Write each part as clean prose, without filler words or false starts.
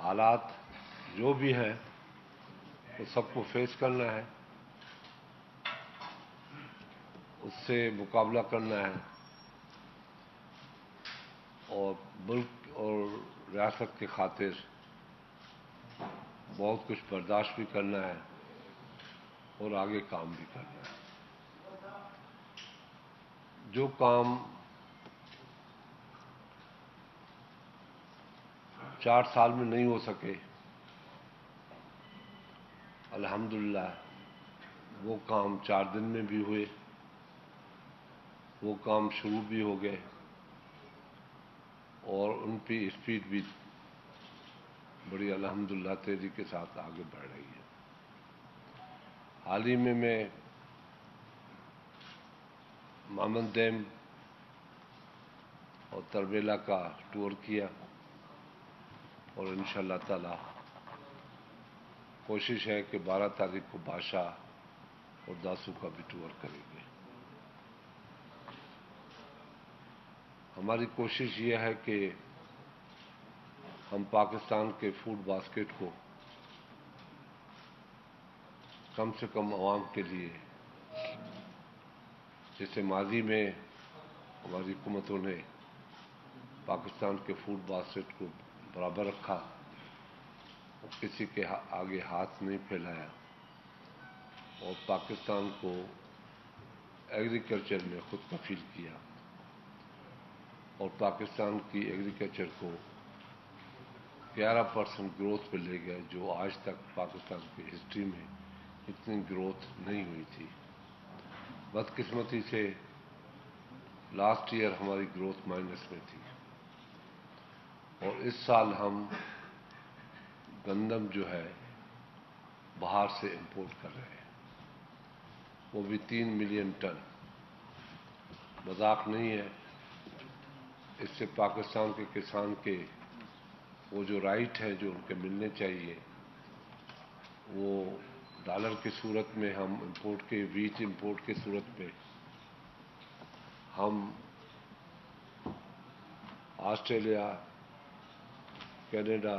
حالات جو بھی ہیں وہ سب کو فیس کرنا ہے، اس سے مقابلہ کرنا ہے، اور ملک اور ریاست کی خاطر بہت کچھ برداشت بھی کرنا ہے اور آگے کام بھی کرنا ہے۔ جو کام 4 سال میں نہیں ہو سکے، الحمدللہ وہ کام 4 دن میں بھی ہوئے، وہ کام شروع بھی ہو گئے اور ان کی اسپیڈ بھی بڑی الحمدللہ تیزی کے ساتھ آگے بڑھ رہی ہے۔ حال ہی میں مامن ڈیم اور تربیلا کا ٹور کیا، اور انشاءاللہ تعالی کوشش ہے کہ 12 تاریخ کو بادشاہ اور داسو کا بھی ٹور کریں گے۔ ہماری کوشش یہ ہے کہ ہم پاکستان کے فوڈ باسکٹ کو کم سے کم عوام کے لیے، جیسے ماضی میں ہماری حکومتوں نے پاکستان کے فوڈ باسکٹ کو برابر رکھا اور کسی کے آگے ہاتھ نہیں پھیلایا، اور پاکستان کو ایگریکلچر میں خود کفیل کیا، اور پاکستان کی ایگریکلچر کو 11% گروتھ پہ لے گئے، جو آج تک پاکستان کی ہسٹری میں اتنی گروتھ نہیں ہوئی تھی۔ بدقسمتی سے لاسٹ ایئر ہماری گروتھ مائنس میں تھی، اور اس سال ہم گندم جو ہے باہر سے امپورٹ کر رہے ہیں، وہ بھی 3 ملین ٹن۔ مذاق نہیں ہے، اس سے پاکستان کے کسان کے وہ جو رائٹ ہے جو ان کے ملنے چاہیے، وہ ڈالر کی صورت میں ہم امپورٹ کے ویٹ امپورٹ کی صورت میں ہم آسٹریلیا، کینیڈا،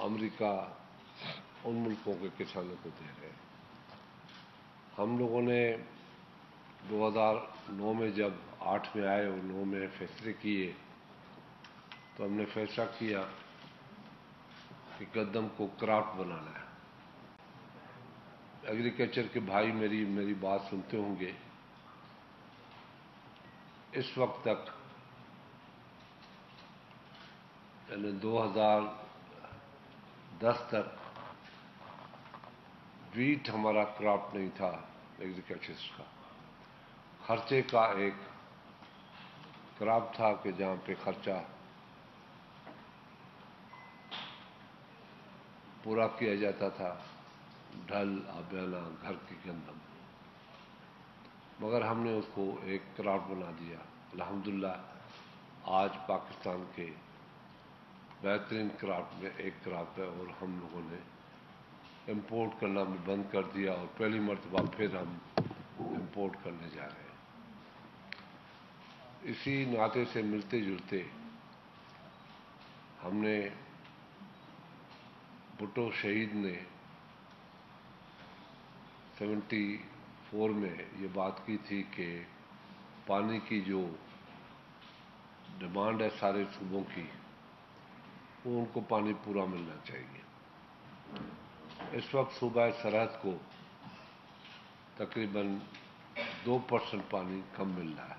امریکہ، ان ملکوں کے کسانوں کو دے رہے ہیں۔ ہم لوگوں نے 2009 میں جب 8 میں آئے اور 9 میں فیصلے کیے، تو ہم نے فیصلہ کیا کہ گندم کو کرافٹ بنانا ہے۔ ایگریکلچر کے بھائی میری بات سنتے ہوں گے، اس وقت تک یعنی 2010 تک ویٹ ہمارا کرافٹ نہیں تھا ایگریکلچر کا۔ خرچے کا ایک کرافٹ تھا کہ جہاں پہ خرچہ پورا کیا جاتا تھا، ڈھل، آبیانہ، گھر کی گندم، مگر ہم نے اس کو ایک کرافٹ بنا دیا۔ الحمدللہ آج پاکستان کے بہترین کرافٹ میں ایک کرافٹ ہے، اور ہم لوگوں نے امپورٹ کرنا بھی بند کر دیا، اور پہلی مرتبہ پھر ہم امپورٹ کرنے جا رہے ہیں۔ اسی ناطے سے ملتے جلتے ہم نے بھٹو شہید نے 74 میں یہ بات کی تھی کہ پانی کی جو ڈیمانڈ ہے سارے صوبوں کی، وہ ان کو پانی پورا ملنا چاہیے۔ اس وقت صوبہ سرحد کو تقریباً 2% پانی کم مل رہا ہے۔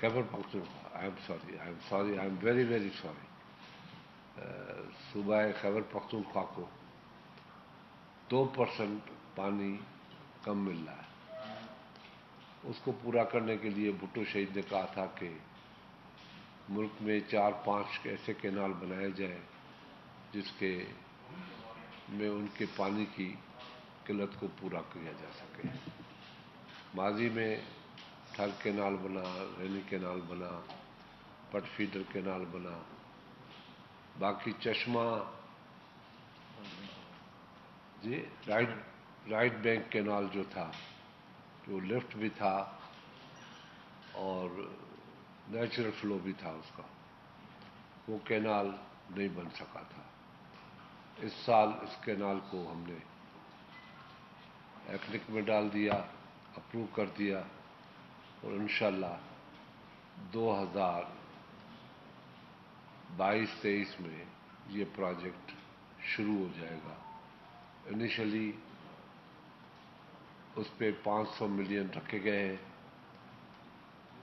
Khyber Pakhtunkhwa, I am very very sorry, صوبہ خیبر پختونخوا کو 2% پانی کم مل رہا ہے۔ اس کو پورا کرنے کے لیے بھٹو شہید نے کہا تھا کہ ملک میں 4-5 ایسے کینال بنائے جائیں جس کے میں ان کے پانی کی قلت کو پورا کیا جا سکے۔ ماضی میں تھر کینال بنا، رینی کینال بنا، پٹ فیڈر کینال بنا، باقی چشمہ جی رائٹ بینک کینال جو تھا، جو لفٹ بھی تھا اور نیچرل فلو بھی تھا اس کا، وہ کینال نہیں بن سکا تھا۔ اس سال اس کینال کو ہم نے ایکنک میں ڈال دیا، اپروو کر دیا، اور انشاءاللہ 2022-23 میں یہ پروجیکٹ شروع ہو جائے گا۔ انیشلی اس پہ 500 ملین رکھے گئے ہیں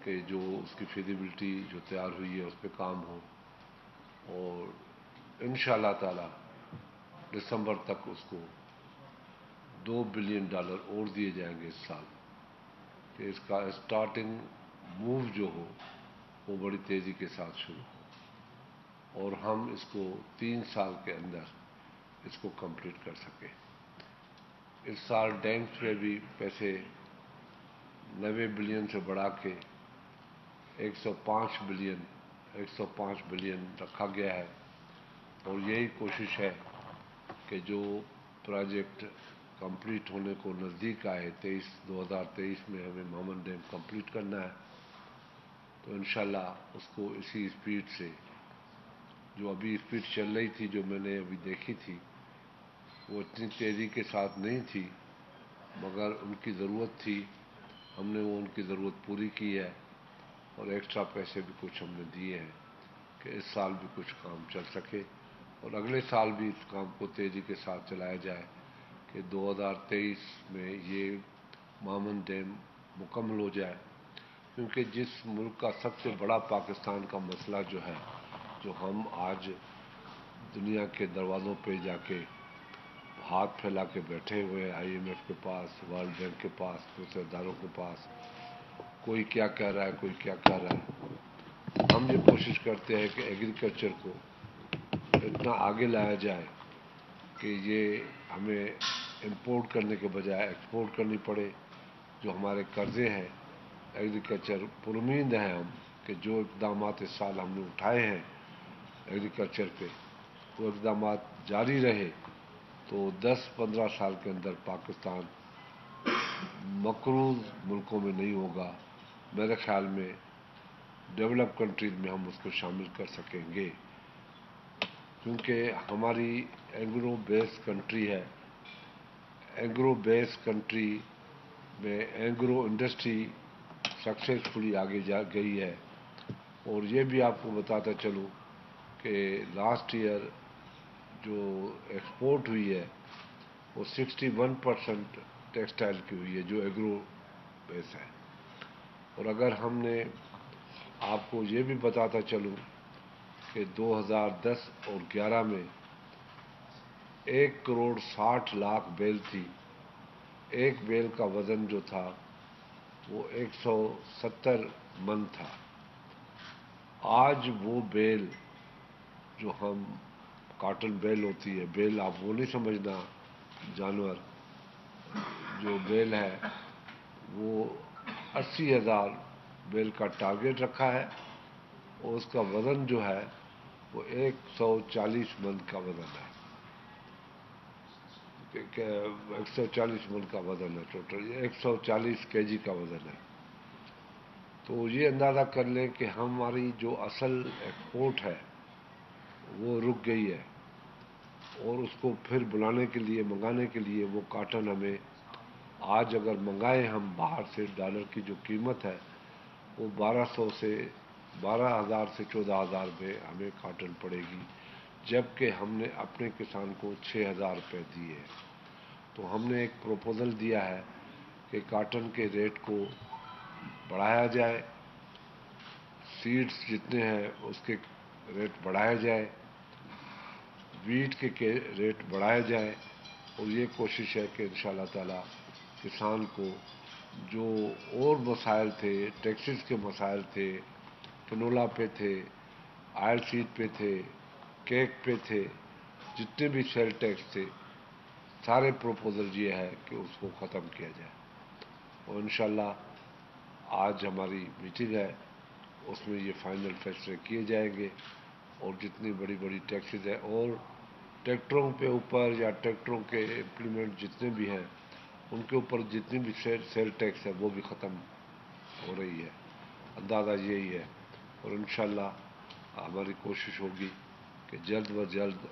کہ جو اس کی فیزیبلٹی جو تیار ہوئی ہے اس پہ کام ہو، اور انشاءاللہ تعالی دسمبر تک اس کو $2 بلین اور دیے جائیں گے اس سال، کہ اس کا اسٹارٹنگ موو جو ہو وہ بڑی تیزی کے ساتھ شروع ہو، اور ہم اس کو 3 سال کے اندر اس کو کمپلیٹ کر سکیں۔ اس سال ڈیمز پہ بھی پیسے 90 بلین سے بڑھا کے 105 بلین رکھا گیا ہے، اور یہی کوشش ہے کہ جو پروجیکٹ کمپلیٹ ہونے کو نزدیک آئے 2023 میں ہمیں مامن ڈیم کمپلیٹ کرنا ہے، تو انشاءاللہ اس کو اسی اسپیڈ سے، جو ابھی اسپیڈ چل رہی تھی جو میں نے ابھی دیکھی تھی وہ اتنی تیزی کے ساتھ نہیں تھی، مگر ان کی ضرورت تھی، ہم نے وہ ان کی ضرورت پوری کی ہے، اور ایکسٹرا پیسے بھی کچھ ہم نے دیے ہیں کہ اس سال بھی کچھ کام چل سکے، اور اگلے سال بھی اس کام کو تیزی کے ساتھ چلایا جائے کہ 2023 میں یہ مامن ڈیم مکمل ہو جائے۔ کیونکہ جس ملک کا سب سے بڑا پاکستان کا مسئلہ جو ہے، جو ہم آج دنیا کے دروازوں پہ جا کے ہاتھ پھیلا کے بیٹھے ہوئے، IMF کے پاس، ورلڈ بینک کے پاس، دوسرے اداروں کے پاس، کوئی کیا کہہ رہا ہے، کوئی کیا کہہ رہا ہے، ہم یہ کوشش کرتے ہیں کہ ایگریکلچر کو اتنا آگے لایا جائے کہ یہ ہمیں امپورٹ کرنے کے بجائے ایکسپورٹ کرنی پڑے۔ جو ہمارے قرضے ہیں ایگریکلچر، پر امید ہیں ہم کہ جو اقدامات اس سال ہم نے اٹھائے ہیں ایگریکلچر پہ، وہ اقدامات جاری رہے تو 10-15 سال کے اندر پاکستان مقروض ملکوں میں نہیں ہوگا، میرے خیال میں ڈیولپ کنٹریز میں ہم اس کو شامل کر سکیں گے، کیونکہ ہماری ایگرو بیس کنٹری ہے۔ ایگرو بیس کنٹری میں ایگرو انڈسٹری سکسیسفلی آگے جا گئی ہے، اور یہ بھی آپ کو بتاتا چلوں کہ لاسٹ ایئر جو ایکسپورٹ ہوئی ہے وہ 61% ٹیکسٹائل کی ہوئی ہے، جو ایگرو بیس ہے۔ اور اگر ہم نے آپ کو یہ بھی بتاتا چلوں کہ 2010 اور 11 میں 1,60,00,000 بیل تھی، ایک بیل کا وزن جو تھا وہ 170 من تھا۔ آج وہ بیل جو ہم کاٹن بیل ہوتی ہے، بیل آپ وہ نہیں سمجھنا جانور، جو بیل ہے وہ 80,000 بیل کا ٹارگیٹ رکھا ہے، اور اس کا وزن جو ہے وہ 140 من کا وزن ہے، 140 من کا وزن ہے، ٹوٹل 140 kg کا وزن ہے۔ تو یہ اندازہ کر لیں کہ ہماری جو اصل ایکسپورٹ ہے وہ رک گئی ہے، اور اس کو پھر بلانے کے لیے، منگانے کے لیے وہ کاٹن ہمیں آج اگر منگائیں ہم باہر سے، ڈالر کی جو قیمت ہے وہ 12,000 سے 14,000 میں ہمیں کاٹن پڑے گی، جبکہ ہم نے اپنے کسان کو 6,000 روپے دیے۔ تو ہم نے ایک پروپوزل دیا ہے کہ کاٹن کے ریٹ کو بڑھایا جائے، سیڈز جتنے ہیں اس کے ریٹ بڑھایا جائے، ویٹ کے ریٹ بڑھائے جائے، اور یہ کوشش ہے کہ انشاءاللہ تعالی کسان کو جو اور مسائل تھے، ٹیکسز کے مسائل تھے، کنولا پہ تھے، آئل سیڈ پہ تھے، کیک پہ تھے، جتنے بھی سیل ٹیکس تھے، سارے پروپوزل یہ ہے کہ اس کو ختم کیا جائے، اور انشاءاللہ آج ہماری میٹنگ ہے، اس میں یہ فائنل فیصلے کیے جائیں گے، اور جتنی بڑی بڑی ٹیکسز ہیں، اور ٹریکٹروں کے اوپر یا ٹریکٹروں کے امپلیمنٹ جتنے بھی ہیں ان کے اوپر جتنی بھی سیل ٹیکس ہے وہ بھی ختم ہو رہی ہے، اندازہ یہی ہے، اور انشاءاللہ ہماری کوشش ہوگی کہ جلد و جلد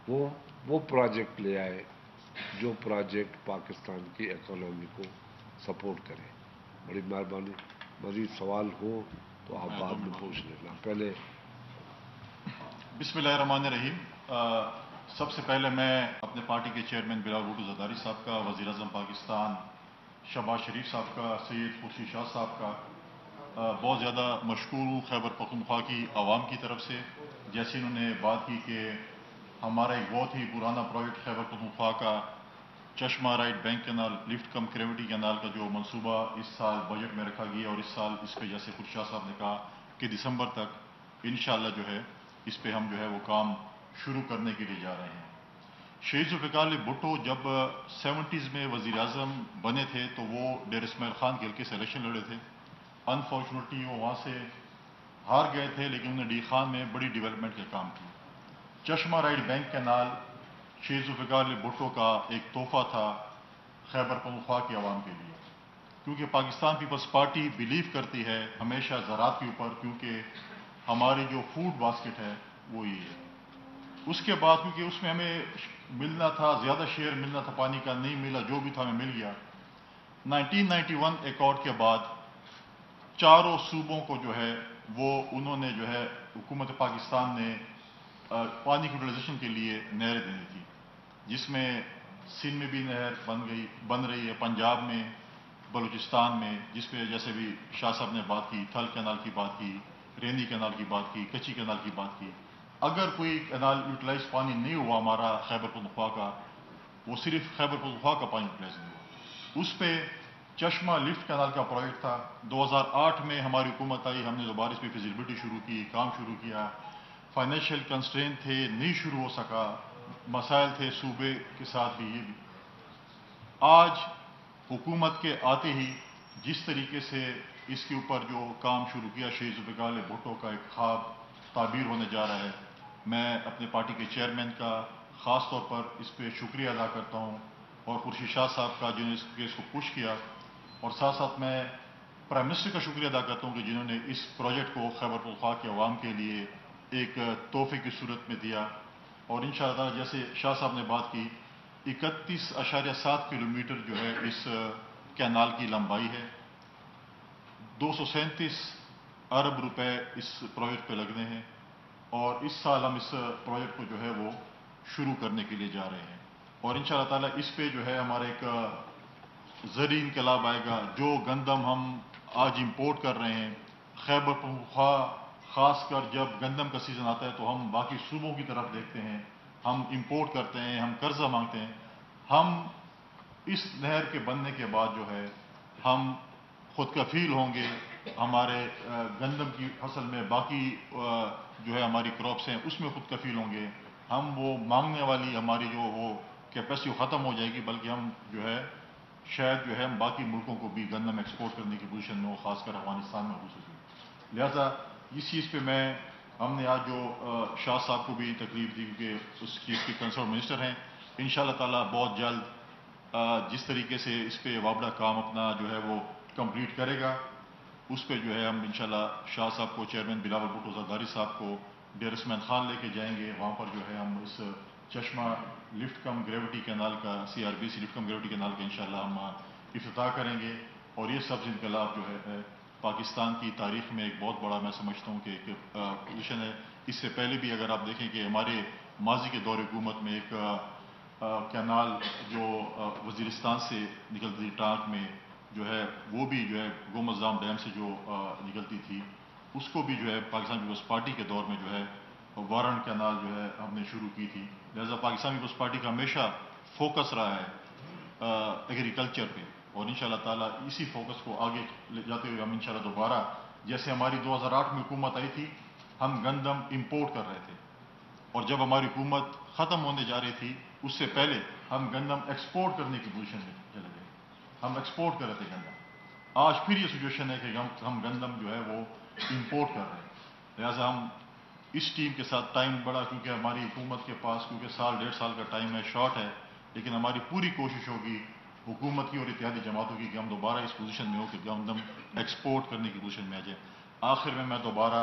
وہ پروجیکٹ لے آئے جو پروجیکٹ پاکستان کی اکانومی کو سپورٹ کرے. بڑی مہربانی. مزید سوال ہو تو آپ بعد میں پوچھ لینا. پہلے بسم اللہ الرحمن الرحیم. سب سے پہلے میں اپنے پارٹی کے چیئرمین بلاول بھٹو زرداری صاحب کا، وزیر اعظم پاکستان شہباز شریف صاحب کا، سید خورشید شاہ صاحب کا بہت زیادہ مشکور ہوں خیبر پختونخوا کی عوام کی طرف سے. جیسے انہوں نے بات کی کہ ہمارا ایک بہت ہی پرانا پروجیکٹ خیبر پختونخوا کا چشمہ رائٹ بینک کینال لفٹ کم گریوٹی کینال کا جو منصوبہ اس سال بجٹ میں رکھا گیا، اور اس سال اس پہ جیسے خورشید شاہ صاحب نے کہا کہ دسمبر تک انشاءاللہ جو ہے اس پہ ہم جو ہے وہ کام شروع کرنے کے لیے جا رہے ہیں. شہید ذوالفقار علی بھٹو جب 70s میں وزیر اعظم بنے تھے تو وہ ڈیر اسماعیل خان کے حلقے سے الیکشن لڑے تھے. انفارچونیٹلی وہ وہاں سے ہار گئے تھے، لیکن انہوں نے ڈی خان میں بڑی ڈیولپمنٹ کے کام کیے. چشمہ رائٹ بینک کینال شہید ذوالفقار علی بھٹو کا ایک تحفہ تھا خیبر پختونخوا کی عوام کے لیے، کیونکہ پاکستان پیپلز پارٹی بلیو کرتی ہے ہمیشہ زراعت کے اوپر، کیونکہ ہماری جو فوڈ باسکٹ ہے وہ یہ ہے. اس کے بعد کیونکہ اس میں ہمیں ملنا تھا، زیادہ شیئر ملنا تھا، پانی کا نہیں ملا، جو بھی تھا ہمیں مل گیا. 1991 ایکارڈ کے بعد چاروں صوبوں کو جو ہے وہ انہوں نے جو ہے حکومت پاکستان نے پانی کی یوٹیلائزیشن کے لیے نہریں دینی تھی، جس میں سندھ میں بھی نہر بن رہی ہے، پنجاب میں، بلوچستان میں، جس پہ جیسے بھی شاہ صاحب نے بات کی، تھل کینال کی بات کی، رینی کینال کی بات کی، کچی کینال کی بات کی. اگر کوئی کینال یوٹیلائز پانی نہیں ہوا ہمارا خیبر پختونخوا کا، وہ صرف خیبر پختونخوا کا پانی یوٹیلائز نہیں ہوا. اس پہ چشمہ لفٹ کینال کا پروجیکٹ تھا. 2008 میں ہماری حکومت آئی، ہم نے دوبارہ اس پہ فیزیبلٹی شروع کی، کام شروع کیا. فائنینشیل کنسٹرین تھے، نہیں شروع ہو سکا، مسائل تھے صوبے کے ساتھ بھی. یہ بھی آج حکومت کے آتے ہی جس طریقے سے اس کے اوپر جو کام شروع کیا، شہید ذوالفقار علی بھٹو کا ایک خواب تعبیر ہونے جا رہا ہے. میں اپنے پارٹی کے چیئرمین کا خاص طور پر اس پہ شکریہ ادا کرتا ہوں، اور خورشید شاہ صاحب کا جنہوں نے اس کیس کو پش کیا، اور ساتھ ساتھ میں پرائم منسٹر کا شکریہ ادا کرتا ہوں کہ جنہوں نے اس پروجیکٹ کو خیبر پختونخوا کے عوام کے لیے ایک تحفے کی صورت میں دیا. اور انشاءاللہ تعالی جیسے شاہ صاحب نے بات کی، 31.7 کلومیٹر جو ہے اس کینال کی لمبائی ہے. 237 ارب روپے اس پروجیکٹ پہ لگنے ہیں، اور اس سال ہم اس پروجیکٹ کو جو ہے وہ شروع کرنے کے لیے جا رہے ہیں. اور انشاءاللہ تعالی اس پہ جو ہے ہمارا ایک زرعی انقلاب آئے گا. جو گندم ہم آج امپورٹ کر رہے ہیں، خیبر پختونخوا خاص کر جب گندم کا سیزن آتا ہے تو ہم باقی صوبوں کی طرف دیکھتے ہیں، ہم امپورٹ کرتے ہیں، ہم قرضہ مانگتے ہیں. ہم اس نہر کے بننے کے بعد جو ہے ہم خود کفیل ہوں گے. ہمارے گندم کی فصل میں باقی جو ہے ہماری کراپس ہیں اس میں خود کفیل ہوں گے. ہم وہ مانگنے والی ہماری جو وہ کیپیسٹی ختم ہو جائے گی، بلکہ ہم جو ہے شاید جو ہے ہم باقی ملکوں کو بھی گندم ایکسپورٹ کرنے کی پوزیشن میں ہو، خاص کر افغانستان میں ہو سکے. لہذا اس چیز پہ ہم نے آج جو شاہ صاحب کو بھی تکلیف دی، کیونکہ اس چیز کے کنسرن منسٹر ہیں. انشاءاللہ تعالی بہت جلد جس طریقے سے اس پہ وابلہ کام اپنا جو ہے وہ کمپلیٹ کرے گا، اس پہ جو ہے ہم انشاءاللہ شاہ صاحب کو، چیئرمین بلاول بھٹو زرداری صاحب کو ڈیر اسماعیل خان لے کے جائیں گے. وہاں پر جو ہے ہم اس چشمہ لفٹ کم گریوٹی کینال کا، CRBC لفٹ کم گریوٹی کینال کا انشاءاللہ ہم افتتاح کریں گے. اور یہ سبز انقلاب جو ہے پاکستان کی تاریخ میں ایک بہت بڑا، میں سمجھتا ہوں کہ ایک پوزیشن ہے. اس سے پہلے بھی اگر آپ دیکھیں کہ ہمارے ماضی کے دور حکومت میں ایک کینال جو وزیرستان سے نکلتی ٹانک میں جو ہے، وہ بھی جو ہے گومزام ڈیم سے جو نکلتی تھی، اس کو بھی جو ہے پاکستان پیپلز پارٹی کے دور میں جو ہے وارنٹ کینال جو ہے ہم نے شروع کی تھی. لہذا پاکستان پیپلز پارٹی کا ہمیشہ فوکس رہا ہے ایگریکلچر پہ، اور انشاءاللہ تعالی اسی فوکس کو آگے لے جاتے ہوئے ہم انشاءاللہ دوبارہ، جیسے ہماری 2008 میں حکومت آئی تھی ہم گندم امپورٹ کر رہے تھے، اور جب ہماری حکومت ختم ہونے جا رہی تھی اس سے پہلے ہم گندم ایکسپورٹ کرنے کی پوزیشن میں چلے گئے. ہم ایکسپورٹ کر رہے تھے گندم. آج پھر یہ سچویشن ہے کہ ہم گندم جو ہے وہ امپورٹ کر رہے ہیں. لہٰذا ہم اس ٹیم کے ساتھ ٹائم بڑا، کیونکہ ہماری حکومت کے پاس کیونکہ سال 1.5 سال کا ٹائم ہے، شارٹ ہے، لیکن ہماری پوری کوشش ہوگی حکومت کی اور اتحادی جماعتوں کی کہ ہم دوبارہ اس پوزیشن میں ہو کہ گندم ایکسپورٹ کرنے کی پوزیشن میں آ جائے. آخر میں دوبارہ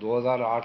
2008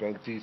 35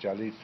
40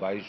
22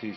30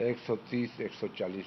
130-140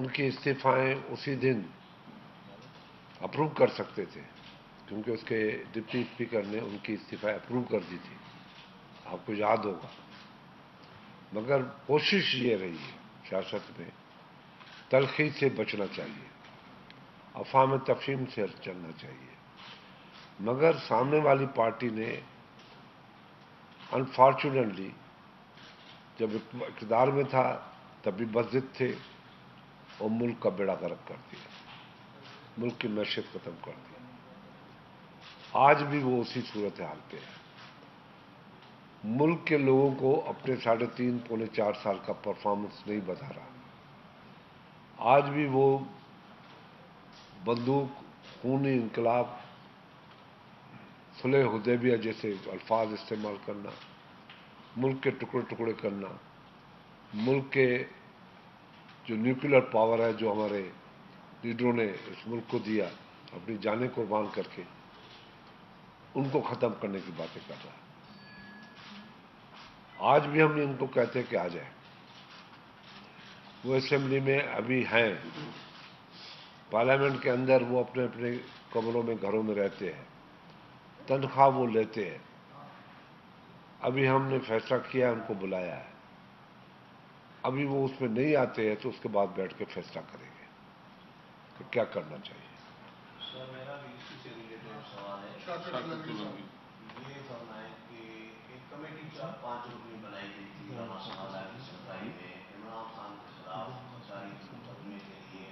ان کی استعفائیں اسی دن اپروو کر سکتے تھے، کیونکہ اس کے ڈپٹی اسپیکر نے ان کی استعفائیں اپروو کر دی تھی، آپ کو یاد ہوگا۔ مگر کوشش یہ رہی ہے سیاست میں تلخی سے بچنا چاہیے، افہام تفہیم سے چلنا چاہیے، مگر سامنے والی پارٹی نے انفارچونیٹلی جب اقتدار میں تھا تب بھی بضد تھے اور ملک کا بیڑا غرق کر دیا، ملک کی معیشت ختم کر دی۔ آج بھی وہ اسی صورتحال پہ ہے۔ ملک کے لوگوں کو اپنے 3.5 پونے 4 سال کا پرفارمنس نہیں بتا رہا۔ آج بھی وہ بندوق، خونی انقلاب، صلح حدیبیہ جیسے الفاظ استعمال کرنا، ملک کے ٹکڑے ٹکڑے کرنا، ملک کے جو نیوکلیر پاور ہے جو ہمارے لیڈروں نے اس ملک کو دیا اپنی جانیں قربان کر کے، ان کو ختم کرنے کی باتیں کر رہا ہے۔ آج بھی ہم ان کو کہتے ہیں کہ آ جائیں، وہ اسمبلی میں ابھی ہیں، پارلیمنٹ کے اندر وہ اپنے اپنے کمروں میں گھروں میں رہتے ہیں، تنخواہ وہ لیتے ہیں۔ ابھی ہم نے فیصلہ کیا ہے، ان کو بلایا ہے، ابھی وہ اس میں نہیں آتے ہیں تو اس کے بعد بیٹھ کے فیصلہ کریں گے کہ کیا کرنا چاہیے۔ سر میرا بھی اسی سے ریلیٹڈ سوال ہے، یہ فرمائیں کہ ایک کمیٹی 4-5 رکنی بنائی گئی تھی رما سمالا کی سرکاری میں عمران خان کے خلاف جاری مقدمے کے لیے،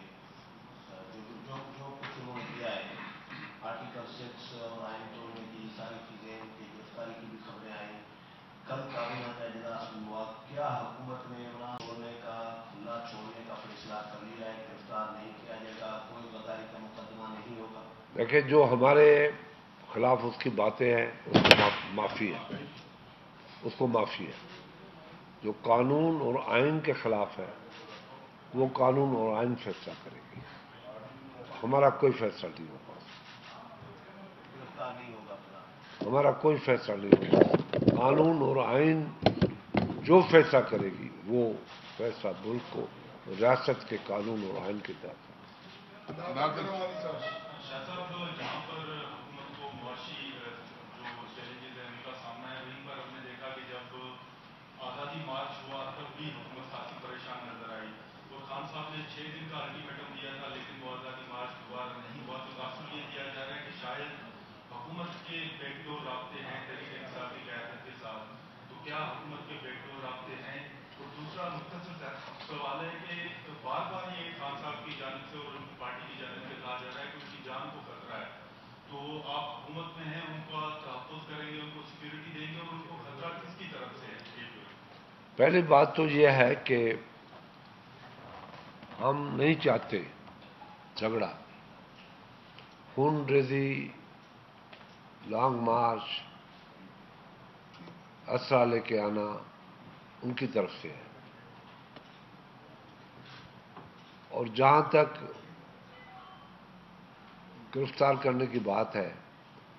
جو کچھ انہوں نے کیا ہے، آرٹیکل 6 اور آئین توڑنے کی ساری چیزیں، ان کی گرفتاری کی بھی خبریں آئیں۔ کل کابینہ کا اجلاس بھی ہوا، کیا حکومت نے عمران چھوڑنے کا نہ چھوڑنے کا فیصلہ کر لیا ہے؟ گرفتار نہیں کیا جائے گا، کوئی غداری کا مقدمہ نہیں ہوگا؟ دیکھیں، جو ہمارے خلاف اس کی باتیں ہیں اس کو معافی ہے، اس کو معافی ہے۔ جو قانون اور آئین کے خلاف ہے وہ قانون اور آئین فیصلہ کرے گی، ہمارا کوئی فیصلہ نہیں ہوگا، گرفتار نہیں ہوگا فی الحال؟ ہمارا کوئی فیصلہ نہیں ہوگا۔ قانون اور آئین جو فیصلہ کرے گی وہ فیصلہ ملک کو ریاست کے قانون اور آئین کے تحت۔ شاہ صاحب جہاں پر حکومت کو معاشی جو چیلنجز ہیں ان کا سامنا ہے، وہیں پر ہم نے دیکھا کہ جب آزادی مارچ ہوا تب بھی حکومت خاصی پریشان نظر آئی، اور خان صاحب نے 6 دن کا الٹیمیٹم دیا تھا لیکن وہ آزادی مارچ دوبارہ نہیں ہوا۔ تو تاثر یہ کیا جا رہا ہے کہ شاید حکومت کے بیک ڈور رابطے ہیں تحریک انصاف کی قیادت کے ساتھ، تو کیا حکومت کے بیک ڈور رابطے ہیں؟ اور دوسرا مختصر سوال ہے کہ بار بار یہ خان صاحب کی جانب سے اور ان کی پارٹی کی جانب سے کہا جا رہا ہے کہ ان کی جان کو خطرہ ہے، تو آپ حکومت میں ہیں، ان کا تحفظ کریں گے، ان کو سیکورٹی دیں گے، اور ان کو خطرہ کس کی طرف سے ہے؟ پہلی بات تو یہ ہے کہ ہم نہیں چاہتے جھگڑا، خون ریزی، لانگ مارچ، اسلحہ لے کے آنا ان کی طرف سے ہے۔ اور جہاں تک گرفتار کرنے کی بات ہے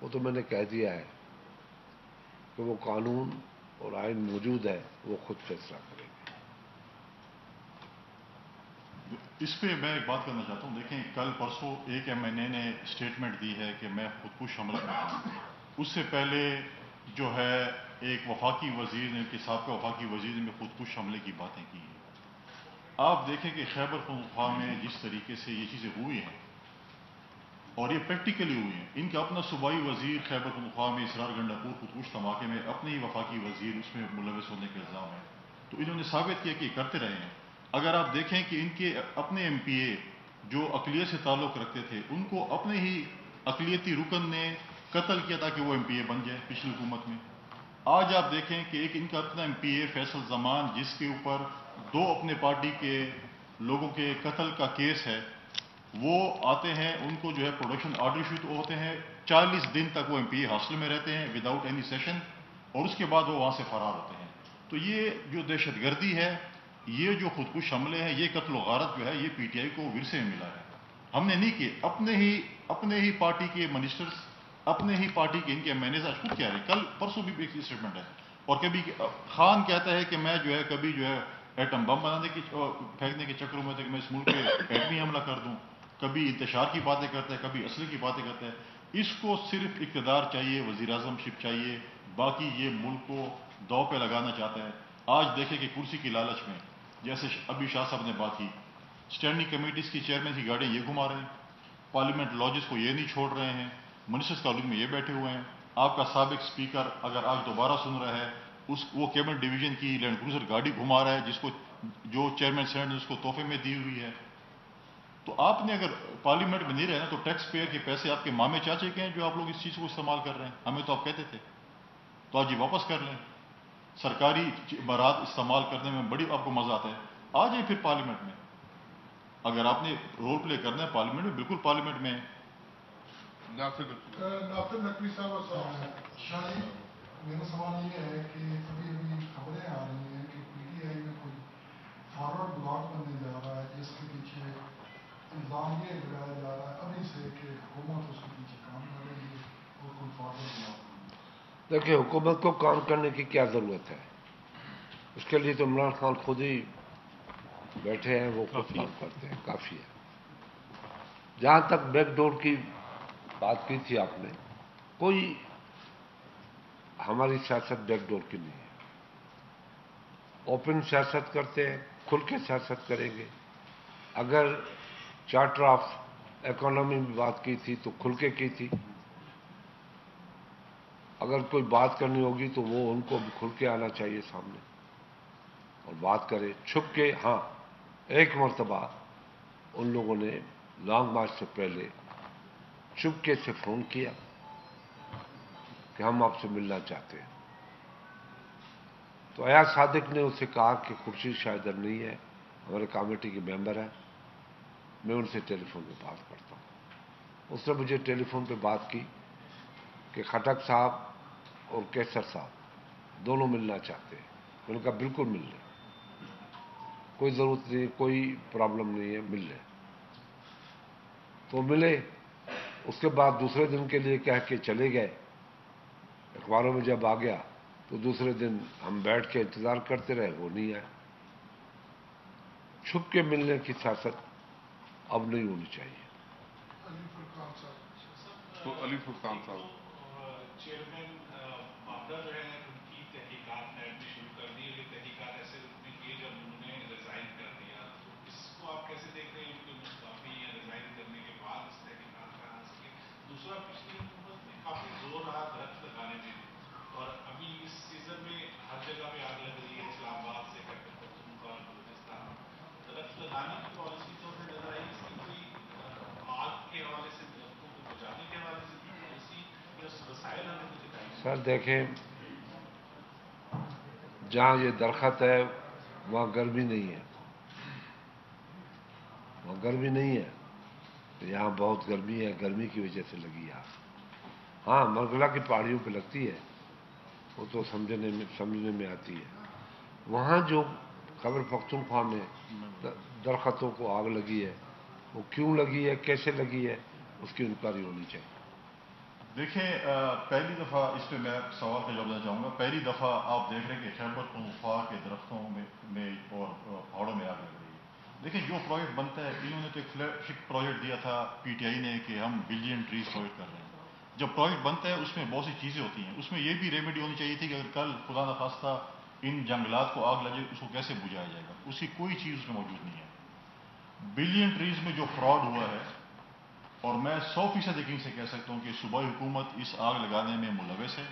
وہ تو میں نے کہہ دیا ہے کہ وہ قانون اور آئین موجود ہے، وہ خود فیصلہ کرے گا۔ اس پہ میں ایک بات کرنا چاہتا ہوں۔ دیکھیں، کل پرسوں ایک MNA نے اسٹیٹمنٹ دی ہے کہ میں خودکش حملہ کرتا ہوں۔ اس سے پہلے جو ہے ایک وفاقی وزیر نے، کہ سابقہ وفاقی وزیر نے خودکش حملے کی باتیں کی ہیں۔ آپ دیکھیں کہ خیبر پختونخوا میں جس طریقے سے یہ چیزیں ہوئی ہیں اور یہ پریکٹیکلی ہوئی ہیں، ان کا اپنا صوبائی وزیر خیبر پختونخوا میں اسرار گنڈاپور خودکش دھماکے میں اپنے ہی وفاقی وزیر اس میں ملوث ہونے کے الزام ہے، تو انہوں نے ثابت کیا کہ یہ کرتے رہے ہیں۔ اگر آپ دیکھیں کہ ان کے اپنے MPA جو اقلیت سے تعلق رکھتے تھے، ان کو اپنے ہی اقلیتی رکن نے قتل کیا تاکہ وہ MPA بن جائے پچھلی حکومت میں۔ آج آپ دیکھیں کہ ایک ان کا اپنا MPA فیصل زمان، جس کے اوپر 2 اپنے پارٹی کے لوگوں کے قتل کا کیس ہے، وہ آتے ہیں، ان کو جو ہے پروڈکشن آرڈر ایشو ہوتے ہیں، 40 دن تک وہ MPA ہاسٹل میں رہتے ہیں وداؤٹ اینی سیشن، اور اس کے بعد وہ وہاں سے فرار ہوتے ہیں۔ تو یہ جو دہشت گردی ہے، یہ جو خودکش حملے ہیں، یہ قتل و غارت جو ہے، یہ PTI کو ورثے میں ملا ہے، ہم نے نہیں کیے۔ اپنے ہی پارٹی کے منسٹرز، اپنے ہی پارٹی کے ان کے مینیجر خود کہہ رہے ہیں، کل پرسوں بھی ایک اسٹیٹمنٹ ہے، اور کبھی خان کہتا ہے کہ میں جو ہے کبھی جو ہے ایٹم بم بنانے کی پھینکنے کے چکروں میں تھے کہ میں اس ملک پہ ایٹمی حملہ کر دوں. کبھی انتشار کی باتیں کرتے ہیں, کبھی اسلحے کی باتیں کرتے ہیں. اس کو صرف اقتدار چاہیے, وزیر اعظم شپ چاہیے, باقی یہ ملک کو دو پہ لگانا چاہتا ہے. آج دیکھیں کہ کرسی کی لالچ میں, جیسے ابھی شاہ صاحب نے بات کی, اسٹینڈنگ کمیٹیز کی چیئرمین کی گاڑیاں یہ گھما رہے ہیں, پارلیمنٹ لاجز کو یہ نہیں چھوڑ رہے ہیں, منسٹرز کالج میں یہ بیٹھے ہوئے ہیں. آپ کا سابق اسپیکر اگر آج دوبارہ سن رہا ہے, وہ کیبنٹ ڈویژن کی لینڈ کروزر گاڑی گھما رہا ہے جس کو جو چیئرمین سینٹ نے اس کو تحفے میں دی ہوئی ہے. تو آپ نے اگر پارلیمنٹ میں نہیں رہنا تو ٹیکس پیئر کے پیسے آپ کے مامے چاچے کے ہیں جو آپ لوگ اس چیز کو استعمال کر رہے ہیں. ہمیں تو آپ کہتے تھے, تو آج یہ واپس کر لیں. سرکاری عمارات استعمال کرنے میں بڑی آپ کو مزہ آتا ہے. آ جائیں پھر پارلیمنٹ میں, اگر آپ نے رول پلے کرنا ہے پارلیمنٹ میں, بالکل پارلیمنٹ میں. ڈاکٹر نقوی صاحب, شاہی میرا سوال یہ ہے کہ ابھی خبریں آ رہی ہیں کہ پی ٹی آئی میں کوئی فارورڈ بلاک بننے جا رہا ہے جس کے پیچھے الزام یہ لگایا جا رہا ہے ابھی سے کہ حکومت اس کے پیچھے کام کر رہی ہے اور کوئی فارورڈ بلاک. دیکھیں, حکومت کو کام کرنے کی کیا ضرورت ہے؟ اس کے لیے تو عمران خان خود ہی بیٹھے ہیں, وہ خود کام کرتے ہیں, کافی ہے. جہاں تک بیک ڈور کی بات کی تھی آپ نے, کوئی ہماری سیاست بیک ڈور کی نہیں ہے. اوپن سیاست کرتے ہیں, کھل کے سیاست کریں گے. اگر چارٹر آف اکانومی میں بات کی تھی تو کھل کے کی تھی. اگر کوئی بات کرنی ہوگی تو وہ ان کو بھی کھل کے آنا چاہیے سامنے اور بات کرے, چھپ کے. ہاں, ایک مرتبہ ان لوگوں نے لانگ مارچ سے پہلے چپکے سے فون کیا کہ ہم آپ سے ملنا چاہتے ہیں. تو ایاز صادق نے اسے کہا کہ خورشید شاہ ادھر نہیں ہے, ہمارے کمیٹی کے ممبر ہیں, میں ان سے ٹیلی فون پہ بات کرتا ہوں. اس نے مجھے ٹیلی فون پہ بات کی کہ خٹک صاحب اور کیسر صاحب دونوں ملنا چاہتے ہیں. میں نے کہا بالکل مل لیں, کوئی ضرورت نہیں, کوئی پرابلم نہیں ہے, مل لیں. تو ملے. اس کے بعد دوسرے دن کے لیے کہہ کے چلے گئے. اخباروں میں جب آ گیا تو دوسرے دن ہم بیٹھ کے انتظار کرتے رہے, وہ نہیں آئے. چھپ کے ملنے کی سیاست اب نہیں ہونی چاہیے. علی فرقان صاحب چیئرمین معاملہ جو ہے ان کی تحقیقات نے بھی شروع کر دی. یہ تحقیقات ایسے رک میں کی جب انہوں نے ریزائن کر دیا. اس کو آپ کیسے دیکھ رہے ہیں کہ مستعفی یا ریزائن کرنے کے بعد اس تحقیقات کا آنا سکے؟ دوسرا, پچھلی حکومت میں کافی زور رہا درخت لگانے میں, اور ابھی اس سیزن میں ہر جگہ پہ آگ لگ رہی ہے, اسلام آباد سے کر کے پختونخوا اور بلوچستان. درخت لگانے کی پالیسی تو ہمیں نظر آئی, اس کی کوئی آگ کے حوالے سے درختوں کو بچانے کے حوالے سے پالیسی یا وسائل ہمیں کچھ دکھائی؟ سر دیکھیں, جہاں یہ درخت ہے وہاں گرمی نہیں ہے, وہاں گرمی نہیں ہے. یہاں بہت گرمی ہے, گرمی کی وجہ سے لگی آگ. ہاں, مرگلہ کی پہاڑیوں پہ لگتی ہے, وہ تو سمجھنے میں آتی ہے. وہاں جو خیبر پختونخوا میں درختوں کو آگ لگی ہے, وہ کیوں لگی ہے, کیسے لگی ہے, اس کی انکوائری ہونی چاہیے. دیکھیں, پہلی دفعہ اس پہ میں سوال کا جواب دینا چاہوں گا. پہلی دفعہ آپ دیکھ رہے ہیں کہ خیبر پختونخوا کے درختوں میں اور پہاڑوں میں آگ لگ رہی ہے. دیکھیں, جو پروجیکٹ بنتا ہے, انہوں نے تو ایک فلیگ شپ پروجیکٹ دیا تھا پی ٹی آئی نے کہ ہم بلین ٹریز پروجیکٹ کر رہے ہیں. جب پروجیکٹ بنتا ہے اس میں بہت سی چیزیں ہوتی ہیں. اس میں یہ بھی ریمیڈی ہونی چاہیے تھی کہ اگر کل خدا نخواستہ ان جنگلات کو آگ لگے, اس کو کیسے بجھایا جائے گا. اس کی کوئی چیز اس میں موجود نہیں ہے. بلین ٹریز میں جو فراڈ ہوا ہے, اور میں 100% یقین سے کہہ سکتا ہوں کہ صوبائی حکومت اس آگ لگانے میں ملوث ہے,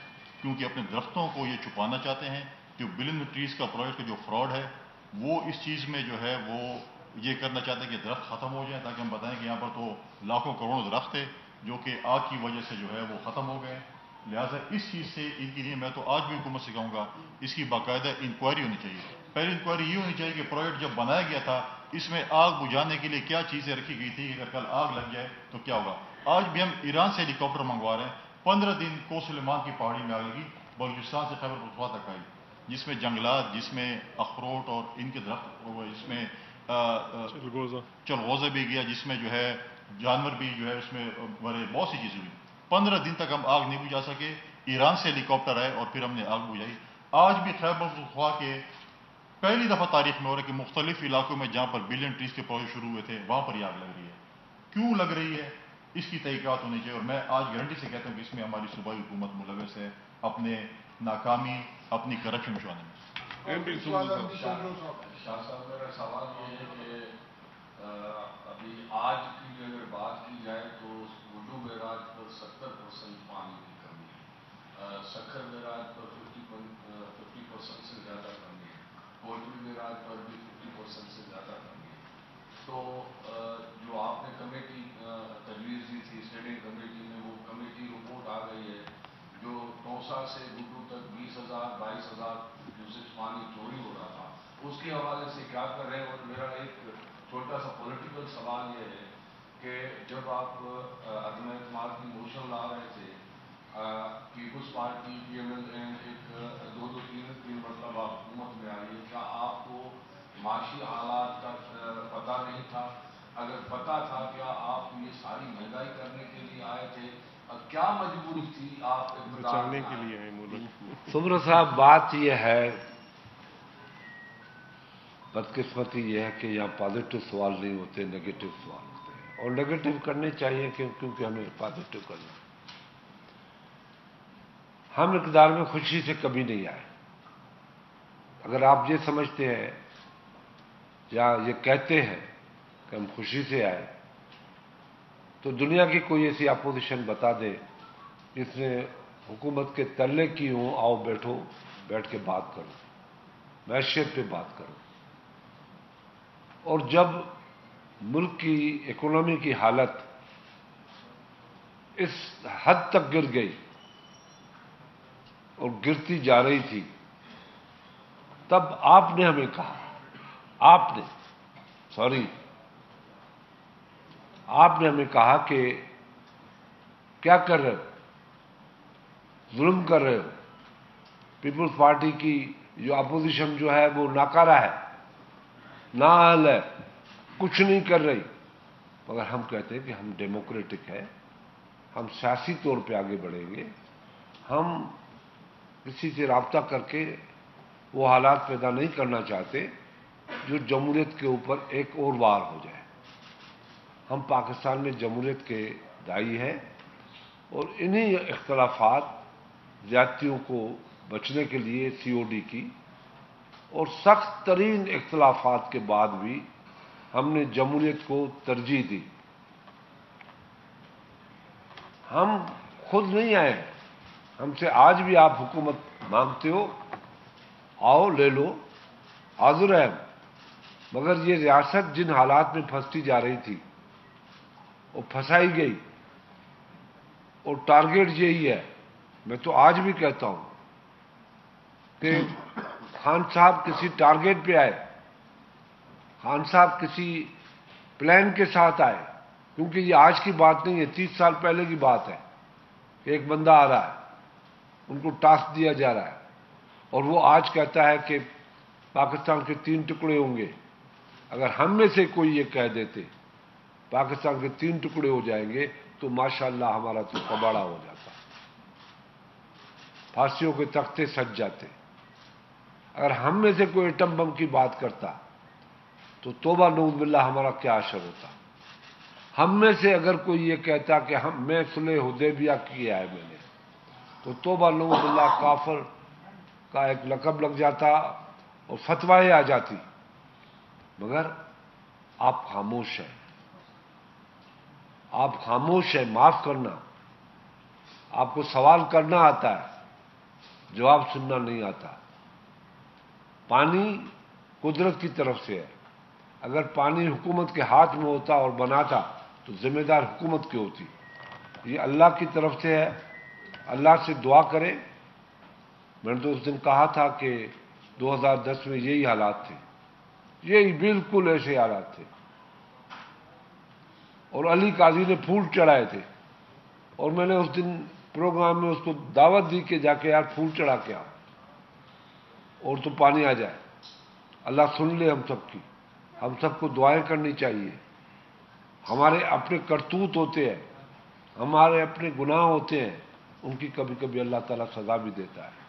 کیونکہ اپنے درختوں کو یہ چھپانا چاہتے ہیں. جو بلین ٹریز کا پروجیکٹ جو فراڈ ہے, وہ اس چیز میں جو ہے وہ یہ کرنا چاہتے ہیں کہ درخت ختم ہو جائیں, تاکہ ہم بتائیں کہ یہاں پر تو لاکھوں کروڑوں درخت ہے جو کہ آگ کی وجہ سے جو ہے وہ ختم ہو گئے. لہٰذا اس چیز سے ان کے لیے میں تو آج بھی حکومت سے کہوں گا, اس کی باقاعدہ انکوائری ہونی چاہیے. پہلی انکوائری یہ ہونی چاہیے کہ پروجیکٹ جب بنایا گیا تھا اس میں آگ بجھانے کے لیے کیا چیزیں رکھی گئی تھی کہ اگر کل آگ لگ جائے تو کیا ہوگا. آج بھی ہم ایران سے ہیلی کاپٹر منگوا رہے ہیں. 15 دن کو سلیمان کی پہاڑی میں آگ لگی, بلوچستان سے خیبر پختونخوا تک آئی, جس میں جنگلات, جس میں اخروٹ اور ان کے درخت ہوئے, جس میں چلغوزہ بھی گیا, جس میں جو ہے جانور بھی جو ہے اس میں مرے, بہت سی چیزیں ہوئی. 15 دن تک ہم آگ نہیں بجھا سکے. ایران سے ہیلی کاپٹر آئے اور پھر ہم نے آگ بجھائی. آج بھی خیبر پختونخوا کے پہلی دفعہ تاریخ میں ہو رہا ہے کہ مختلف علاقوں میں جہاں پر بلین ٹریز کے پودے شروع ہوئے تھے وہاں پر یہ آگ لگ رہی ہے. کیوں لگ رہی ہے اس کی تحقیقات ہونی چاہیے. اور میں آج گارنٹی سے کہتا ہوں کہ اس میں ہماری صوبائی حکومت ملوث ہے اپنے ناکامی اپنی کرپشن چھپانے میں. شاہ صاحب میرا سوال یہ ہے کہ ابھی آج کی اگر بات کی جائے تو اردو معراج پر 70% پانی کی کمی ہے, سکھر معراج پر 50% سے زیادہ کمی ہے, پولٹری معراج پر بھی 50% سے زیادہ کمی ہے. تو جو آپ نے کمیٹی تجویز دی تھی اسٹینڈنگ کمیٹی میں, وہ کمیٹی رپورٹ آ گئی ہے جو توسا سے گڈو تک 20,000 22,000 کیوسک پانی چوری ہو رہا تھا, اس کے حوالے سے کیا کر رہے ہیں. اور میرا ایک چھوٹا سا پولیٹیکل سوال یہ ہے کہ جب آپ عدم اعتماد کی موشن لا رہے تھے, peoples party P M L N ایک 2-3 مرتبہ حکومت میں آئی ہے, کیا آپ کو معاشی حالات کا پتہ نہیں تھا؟ اگر پتہ تھا کیا آپ یہ ساری مہنگائی کرنے کے لیے آئے تھے؟ کیا مجبوری تھی آپ بچانے کے لیے؟ سمر صاحب, بات یہ ہے, بدقسمتی یہ ہے کہ یہاں پازیٹو سوال نہیں ہوتے, نگیٹو سوال ہوتے ہیں, اور نگیٹو کرنے چاہیے کیونکہ ہمیں پازیٹو کرنا. ہم اقتدار میں خوشی سے کبھی نہیں آئے. اگر آپ یہ سمجھتے ہیں یا یہ کہتے ہیں کہ ہم خوشی سے آئے, تو دنیا کی کوئی ایسی اپوزیشن بتا دے جس نے حکومت کے تلے کی ہوں, آؤ بیٹھو, بیٹھ کے بات کرو, معیشت پہ بات کرو. اور جب ملک کی اکانومی کی حالت اس حد تک گر گئی اور گرتی جا رہی تھی, تب آپ نے ہمیں کہا, آپ نے ہمیں کہا کہ کیا کر رہے ہو, ظلم کر رہے ہو. پیپلز پارٹی کی جو اپوزیشن جو ہے وہ ناکارہ ہے, نااہل ہے, کچھ نہیں کر رہی. مگر ہم کہتے ہیں کہ ہم ڈیموکریٹک ہیں, ہم سیاسی طور پہ آگے بڑھیں گے, ہم کسی سے رابطہ کر کے وہ حالات پیدا نہیں کرنا چاہتے جو جمہوریت کے اوپر ایک اور وار ہو جائے. ہم پاکستان میں جمہوریت کے داعی ہیں, اور انہی اختلافات, زیادتیوں کو بچنے کے لیے سی او ڈی کی اور سخت ترین اختلافات کے بعد بھی ہم نے جمہوریت کو ترجیح دی. ہم خود نہیں آئے, ہم سے آج بھی آپ حکومت مانگتے ہو, آؤ لے لو, حاضر ہیں. مگر یہ ریاست جن حالات میں پھنستی جا رہی تھی وہ پھنسائی گئی, اور ٹارگیٹ یہی ہے. میں تو آج بھی کہتا ہوں کہ خان صاحب کسی ٹارگیٹ پہ آئے, خان صاحب کسی پلان کے ساتھ آئے, کیونکہ یہ آج کی بات نہیں ہے, 30 سال پہلے کی بات ہے کہ ایک بندہ آ رہا ہے, ان کو ٹاسک دیا جا رہا ہے, اور وہ آج کہتا ہے کہ پاکستان کے 3 ٹکڑے ہوں گے. اگر ہم میں سے کوئی یہ کہہ دیتے پاکستان کے 3 ٹکڑے ہو جائیں گے تو ماشاءاللہ ہمارا تو کباڑا ہو جاتا, پھانسیوں کے تختے سج جاتے. اگر ہم میں سے کوئی ایٹم بم کی بات کرتا تو توبہ نعوذ باللہ ہمارا کیا اشر ہوتا. ہم میں سے اگر کوئی یہ کہتا کہ میں صلح حدیبیہ کیا ہے میں نے, تو توبہ نعوذ باللہ کافر کا ایک لقب لگ جاتا اور فتوائیں آ جاتی. مگر آپ خاموش ہیں, آپ خاموش ہیں. معاف کرنا, آپ کو سوال کرنا آتا ہے, جواب سننا نہیں آتا. پانی قدرت کی طرف سے ہے. اگر پانی حکومت کے ہاتھ میں ہوتا اور بناتا تو ذمہ دار حکومت کی ہوتی. یہ اللہ کی طرف سے ہے, اللہ سے دعا کریں. میں نے تو اس دن کہا تھا کہ 2010 میں یہی حالات تھے, یہی بالکل ایسے حالات تھے, اور علی قاضی نے پھول چڑھائے تھے, اور میں نے اس دن پروگرام میں اس کو دعوت دی کہ جا کے یار پھول چڑھا کے آؤ اور تو پانی آ جائے. اللہ سن لے ہم سب کی, ہم سب کو دعائیں کرنی چاہیے. ہمارے اپنے کرتوت ہوتے ہیں, ہمارے اپنے گناہ ہوتے ہیں, ان کی کبھی کبھی اللہ تعالیٰ سزا بھی دیتا ہے.